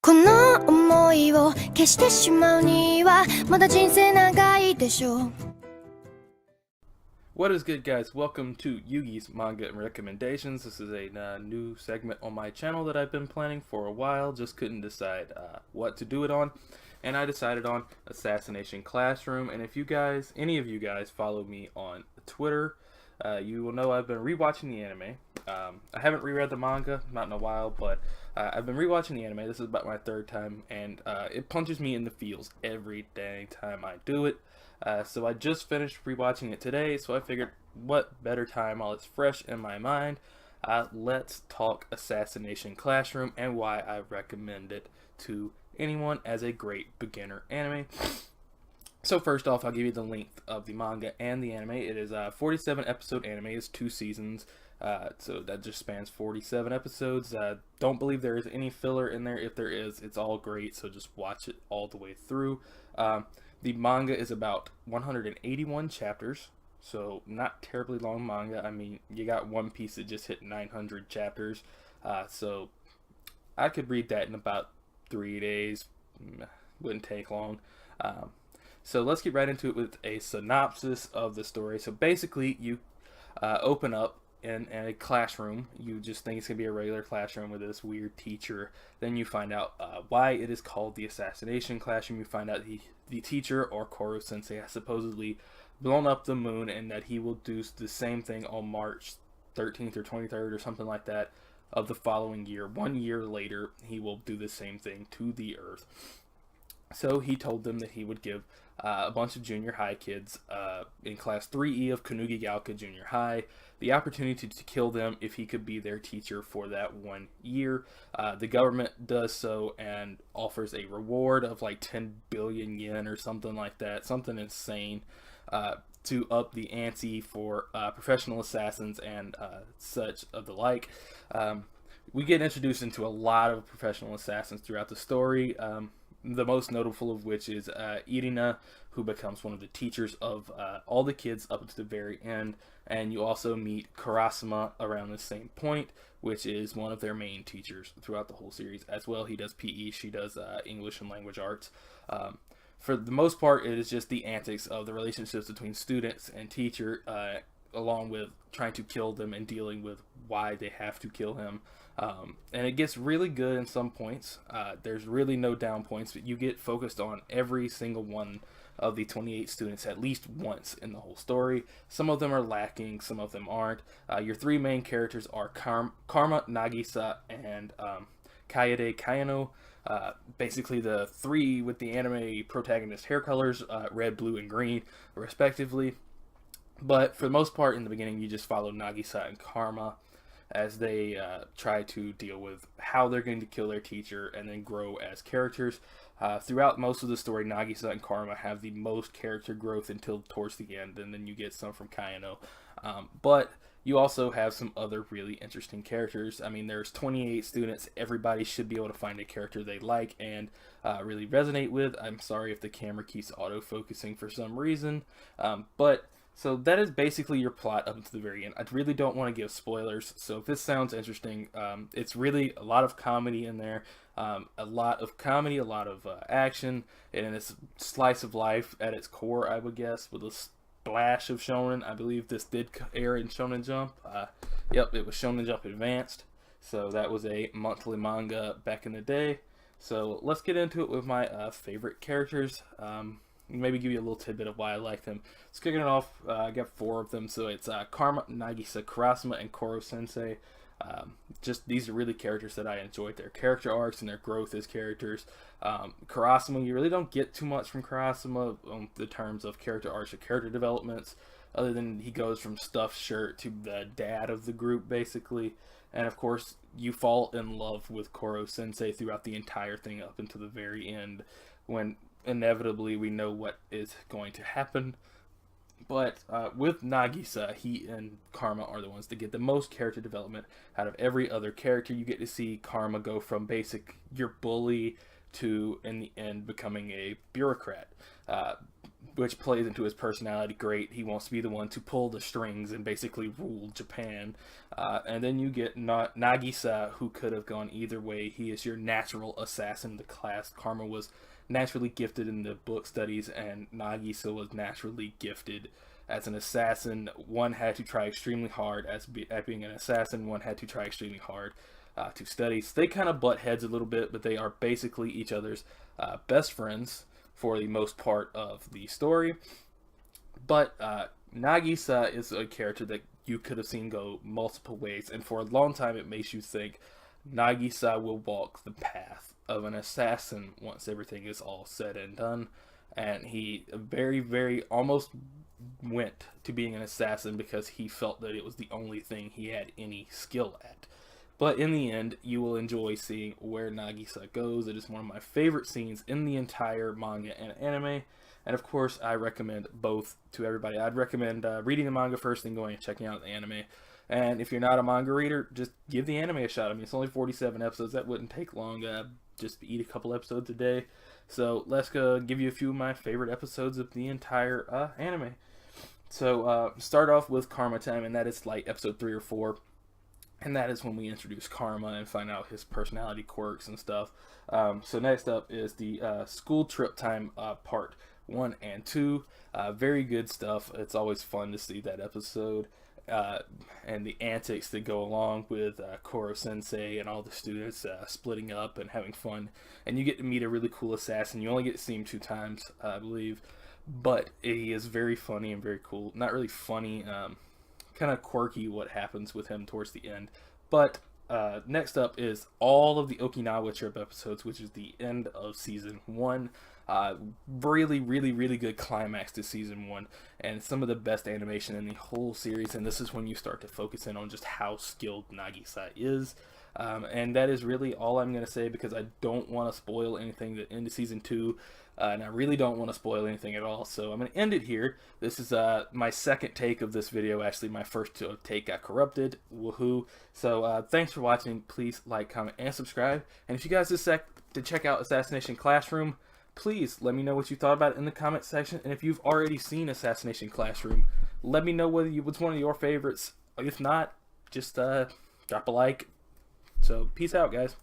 この想いを消してしまうにはまだ人生長いでしょう。 What is good, guys? Welcome to Yugi's Manga Recommendations. This is a new segment on my channel that I've been planning for a while. Just couldn't decide what to do it on, and I decided on Assassination Classroom. And if you guys, any of you guys, follow me on Twitter, you will know I've been rewatching the anime. I haven't reread the manga, not in a while, but I've been rewatching the anime. This is about my third time, and it punches me in the feels every dang time I do it. So I just finished rewatching it today, so I figured what better time while it's fresh in my mind. Let's talk Assassination Classroom and why I recommend it to anyone as a great beginner anime. So first off, I'll give you the length of the manga and the anime. It is a 47 episode anime. It's 2 seasons, so that just spans 47 episodes. Don't believe there is any filler in there. If there is, it's all great, so just watch it all the way through. The manga is about 181 chapters, so not terribly long manga. I mean, you got One Piece that just hit 900 chapters, so I could read that in about 3 days. Wouldn't take long. So let's get right into it with a synopsis of the story. So basically, you open up in a classroom. You just think it's going to be a regular classroom with this weird teacher. Then you find out why it is called the Assassination Classroom. You find out the teacher, or Koro Sensei, has supposedly blown up the moon, and that he will do the same thing on March 13th or 23rd or something like that of the following year. 1 year later, he will do the same thing to the Earth. So he told them that he would give a bunch of junior high kids in class 3E of Kanugigaoka Junior High the opportunity to kill them if he could be their teacher for that 1 year. The government does so and offers a reward of like 10 billion yen or something like that, something insane, to up the ante for professional assassins and such of the like. We get introduced into a lot of professional assassins throughout the story. The most notable of which is Irina, who becomes one of the teachers of all the kids up to the very end. And you also meet Karasuma around the same point, which is one of their main teachers throughout the whole series as well. He does PE, she does English and language arts. For the most part, it is just the antics of the relationships between students and teacher, along with trying to kill them and dealing with why they have to kill him. And it gets really good in some points. There's really no down points, but you get focused on every single one of the 28 students at least once in the whole story. Some of them are lacking, some of them aren't. Your 3 main characters are Karma, Nagisa, and Kaede Kayano. Basically the 3 with the anime protagonist hair colors, red, blue, and green, respectively. But for the most part, in the beginning, you just follow Nagisa and Karma as they try to deal with how they're going to kill their teacher and then grow as characters. Throughout most of the story, Nagisa and Karma have the most character growth until towards the end, and then you get some from Kayano. But you also have some other really interesting characters. I mean, there's 28 students. Everybody should be able to find a character they like and really resonate with. I'm sorry if the camera keeps auto-focusing for some reason, so that is basically your plot up to the very end. I really don't want to give spoilers, so if this sounds interesting, it's really a lot of comedy in there, a lot of action, and it's slice of life at its core, I would guess, with a splash of shonen. I believe this did air in Shonen Jump. Yep, it was Shonen Jump Advanced, so that was a monthly manga back in the day. So let's get into it with my favorite characters. Maybe give you a little tidbit of why I like them. Let's kick it off. I got 4 of them. So it's Karma, Nagisa, Karasuma, and Koro Sensei. Just these are really characters that I enjoyed their character arcs and their growth as characters. Karasuma, you really don't get too much from Karasuma on the terms of character arcs or character developments, other than he goes from stuffed shirt to the dad of the group, basically. And of course, you fall in love with Koro Sensei throughout the entire thing up until the very end, when inevitably we know what is going to happen. But with Nagisa, he and Karma are the ones that get the most character development out of every other character. You get to see Karma go from basic your bully to, in the end, becoming a bureaucrat. which plays into his personality great. He wants to be the one to pull the strings and basically rule Japan. And then you get Nagisa, who could have gone either way. He is your natural assassin of the class. Karma was naturally gifted in the book studies, and Nagisa was naturally gifted as an assassin. One had to try extremely hard at being an assassin. One had to try extremely hard to study. So they kind of butt heads a little bit, but they are basically each other's best friends for the most part of the story. But Nagisa is a character that you could have seen go multiple ways, and for a long time it makes you think Nagisa will walk the path of an assassin once everything is all said and done. And he very almost went to being an assassin because he felt that it was the only thing he had any skill at. But in the end, you will enjoy seeing where Nagisa goes. It is one of my favorite scenes in the entire manga and anime. And of course, I recommend both to everybody. I'd recommend reading the manga first, then going and checking out the anime. And if you're not a manga reader, just give the anime a shot. I mean, it's only 47 episodes. That wouldn't take long. Just eat a couple episodes a day. So let's go give you a few of my favorite episodes of the entire anime. So start off with Karma time, and that is like episode 3 or 4. And that is when we introduce Karma and find out his personality quirks and stuff. So next up is the school trip time part 1 and 2. Very good stuff. It's always fun to see that episode. And the antics that go along with Koro Sensei and all the students splitting up and having fun. And you get to meet a really cool assassin. You only get to see him 2 times, I believe. But he is very funny and very cool. Not really funny, kind of quirky what happens with him towards the end. But next up is all of the Okinawa trip episodes, which is the end of season 1. Really good climax to season 1, and some of the best animation in the whole series. And this is when you start to focus in on just how skilled Nagisa is. And that is really all I'm going to say, because I don't want to spoil anything that into season 2. And I really don't want to spoil anything at all, so I'm going to end it here. This is my second take of this video. Actually, my first take got corrupted. Woohoo. So thanks for watching. Please like, comment, and subscribe. And if you guys decide to check out Assassination Classroom, please let me know what you thought about it in the comment section. And if you've already seen Assassination Classroom, let me know whether it's one of your favorites. If not, just drop a like. So peace out, guys.